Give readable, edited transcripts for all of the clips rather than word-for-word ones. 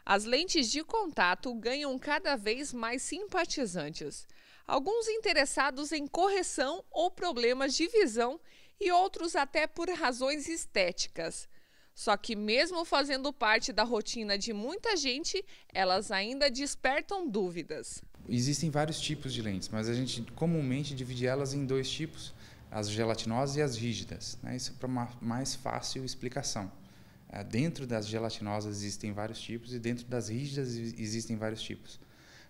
As lentes de contato ganham cada vez mais simpatizantes. Alguns interessados em correção ou problemas de visão e outros até por razões estéticas. Só que mesmo fazendo parte da rotina de muita gente, elas ainda despertam dúvidas. Existem vários tipos de lentes, mas a gente comumente divide elas em dois tipos, as gelatinosas e as rígidas, né? Isso é para uma mais fácil explicação. Dentro das gelatinosas existem vários tipos e dentro das rígidas existem vários tipos.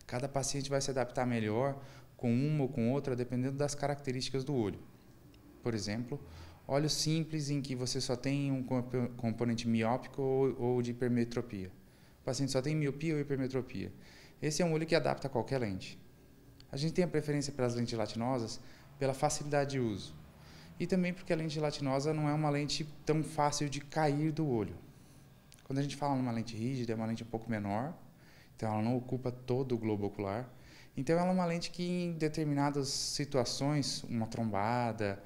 Cada paciente vai se adaptar melhor com uma ou com outra, dependendo das características do olho. Por exemplo, olhos simples em que você só tem um componente miópico ou de hipermetropia. O paciente só tem miopia ou hipermetropia. Esse é um olho que adapta a qualquer lente. A gente tem a preferência pelas lentes gelatinosas pela facilidade de uso. E também porque a lente gelatinosa não é uma lente tão fácil de cair do olho. Quando a gente fala numa lente rígida, é uma lente um pouco menor, então ela não ocupa todo o globo ocular. Então ela é uma lente que em determinadas situações, uma trombada,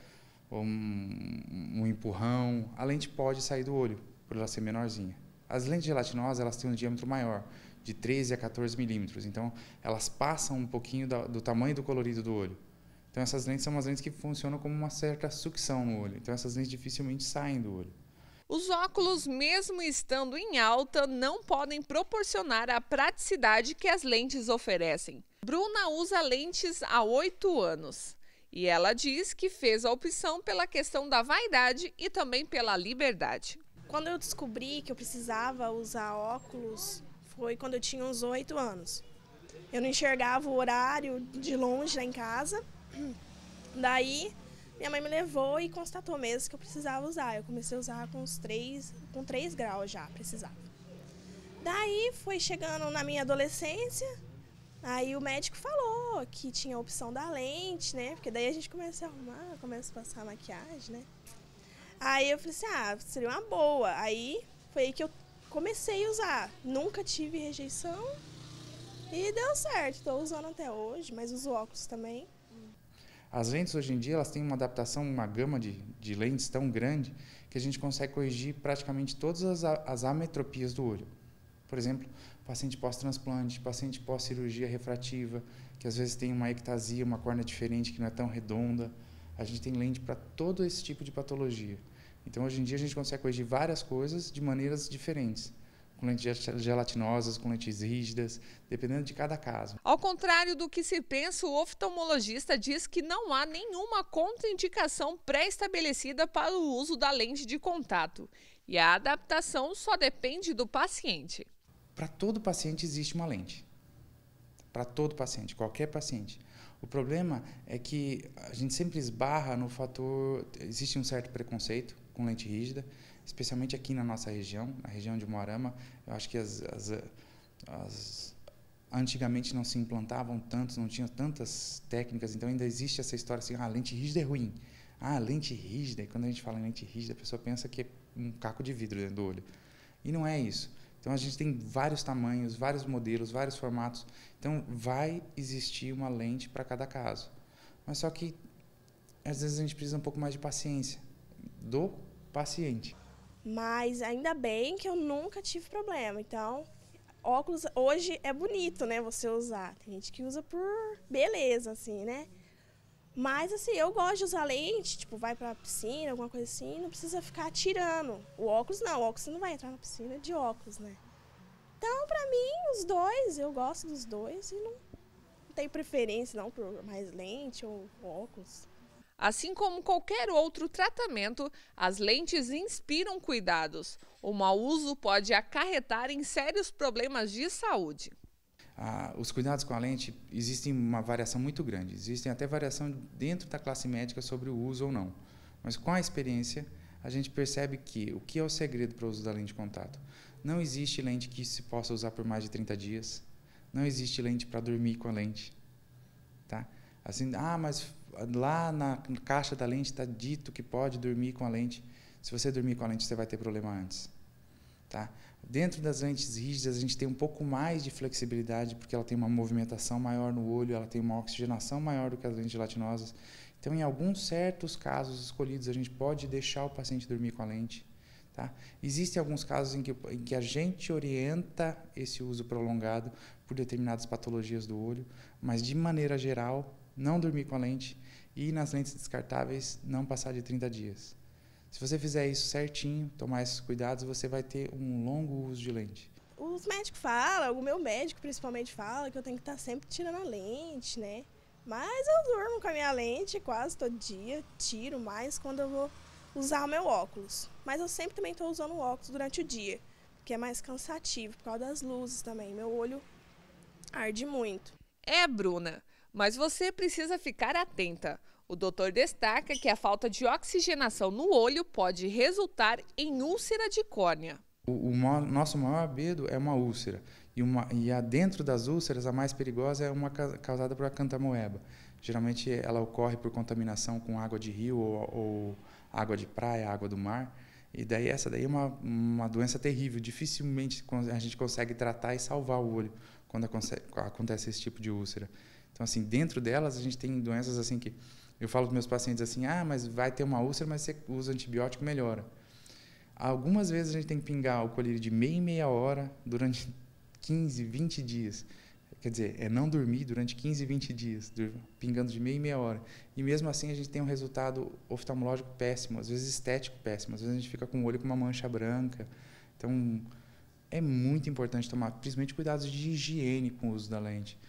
ou um empurrão, a lente pode sair do olho, por ela ser menorzinha. As lentes gelatinosas elas têm um diâmetro maior, de 13 a 14 milímetros, então elas passam um pouquinho do tamanho do colorido do olho. Então essas lentes são umas lentes que funcionam como uma certa sucção no olho, então essas lentes dificilmente saem do olho. Os óculos, mesmo estando em alta, não podem proporcionar a praticidade que as lentes oferecem. Bruna usa lentes há 8 anos e ela diz que fez a opção pela questão da vaidade e também pela liberdade. Quando eu descobri que eu precisava usar óculos, foi quando eu tinha uns 8 anos. Eu não enxergava o horário de longe lá em casa. Daí, minha mãe me levou e constatou mesmo que eu precisava usar. Eu comecei a usar com 3 graus já, precisava. Daí, foi chegando na minha adolescência, aí o médico falou que tinha a opção da lente, né? Porque daí a gente começa a arrumar, começa a passar maquiagem, né? Aí eu falei assim, seria uma boa. Aí, foi aí que eu comecei a usar. Nunca tive rejeição e deu certo. Estou usando até hoje, mas uso óculos também. As lentes hoje em dia elas têm uma adaptação, uma gama de lentes tão grande que a gente consegue corrigir praticamente todas as ametropias do olho. Por exemplo, paciente pós-transplante, paciente pós-cirurgia refrativa, que às vezes tem uma ectasia, uma córnea diferente que não é tão redonda. A gente tem lente para todo esse tipo de patologia. Então, hoje em dia, a gente consegue corrigir várias coisas de maneiras diferentes, com lentes gelatinosas, com lentes rígidas, dependendo de cada caso. Ao contrário do que se pensa, o oftalmologista diz que não há nenhuma contraindicação pré-estabelecida para o uso da lente de contato e a adaptação só depende do paciente. Para todo paciente existe uma lente. Para todo paciente, qualquer paciente. O problema é que a gente sempre esbarra no fator, existe um certo preconceito com lente rígida, especialmente aqui na nossa região, na região de Umuarama. Eu acho que antigamente não se implantavam tantos, não tinham tantas técnicas, então ainda existe essa história assim, lente rígida é ruim. Lente rígida, e quando a gente fala em lente rígida, a pessoa pensa que é um caco de vidro dentro do olho. E não é isso. Então, a gente tem vários tamanhos, vários modelos, vários formatos. Então, vai existir uma lente para cada caso. Mas só que, às vezes, a gente precisa um pouco mais de paciência do paciente. Mas ainda bem que eu nunca tive problema. Então, óculos hoje é bonito, né, você usar. Tem gente que usa por beleza, assim, né? Mas, assim, eu gosto de usar lente, tipo, vai pra piscina, alguma coisa assim, não precisa ficar tirando. O óculos não, o óculos você não vai entrar na piscina de óculos, né? Então, pra mim, os dois, eu gosto dos dois e não tenho preferência, não, por mais lente ou óculos. Assim como qualquer outro tratamento, as lentes inspiram cuidados. O mau uso pode acarretar em sérios problemas de saúde. Os cuidados com a lente, existem uma variação muito grande. Existem até variação dentro da classe médica sobre o uso ou não. Mas com a experiência, a gente percebe que o que é o segredo para o uso da lente de contato? Não existe lente que se possa usar por mais de 30 dias. Não existe lente para dormir com a lente. Tá? Assim, mas lá na caixa da lente está dito que pode dormir com a lente. Se você dormir com a lente, você vai ter problema antes. Tá? Dentro das lentes rígidas, a gente tem um pouco mais de flexibilidade, porque ela tem uma movimentação maior no olho, ela tem uma oxigenação maior do que as lentes gelatinosas. Então, em alguns certos casos escolhidos, a gente pode deixar o paciente dormir com a lente. Tá? Existem alguns casos em que a gente orienta esse uso prolongado por determinadas patologias do olho, mas de maneira geral, não dormir com a lente e nas lentes descartáveis não passar de 30 dias. Se você fizer isso certinho, tomar esses cuidados, você vai ter um longo uso de lente. Os médicos falam, o meu médico principalmente fala que eu tenho que estar sempre tirando a lente, né? Mas eu durmo com a minha lente quase todo dia, tiro mais quando eu vou usar o meu óculos. Mas eu sempre também estou usando o óculos durante o dia, que é mais cansativo por causa das luzes também. Meu olho arde muito. Bruna, mas você precisa ficar atenta. O doutor destaca que a falta de oxigenação no olho pode resultar em úlcera de córnea. Nosso maior medo é uma úlcera. Dentro das úlceras, a mais perigosa é uma causada por acantamoeba. Geralmente ela ocorre por contaminação com água de rio ou água de praia, água do mar. E daí essa daí é uma doença terrível. Dificilmente a gente consegue tratar e salvar o olho quando acontece esse tipo de úlcera. Então, assim, dentro delas a gente tem doenças assim que eu falo para meus pacientes assim, mas vai ter uma úlcera, mas você usa antibiótico, melhora. Algumas vezes a gente tem que pingar o colírio de meia em meia hora durante 15, 20 dias. Quer dizer, é não dormir durante 15, 20 dias, pingando de meia em meia hora. E mesmo assim a gente tem um resultado oftalmológico péssimo, às vezes estético péssimo. Às vezes a gente fica com o olho com uma mancha branca. Então, é muito importante tomar, principalmente, cuidados de higiene com o uso da lente.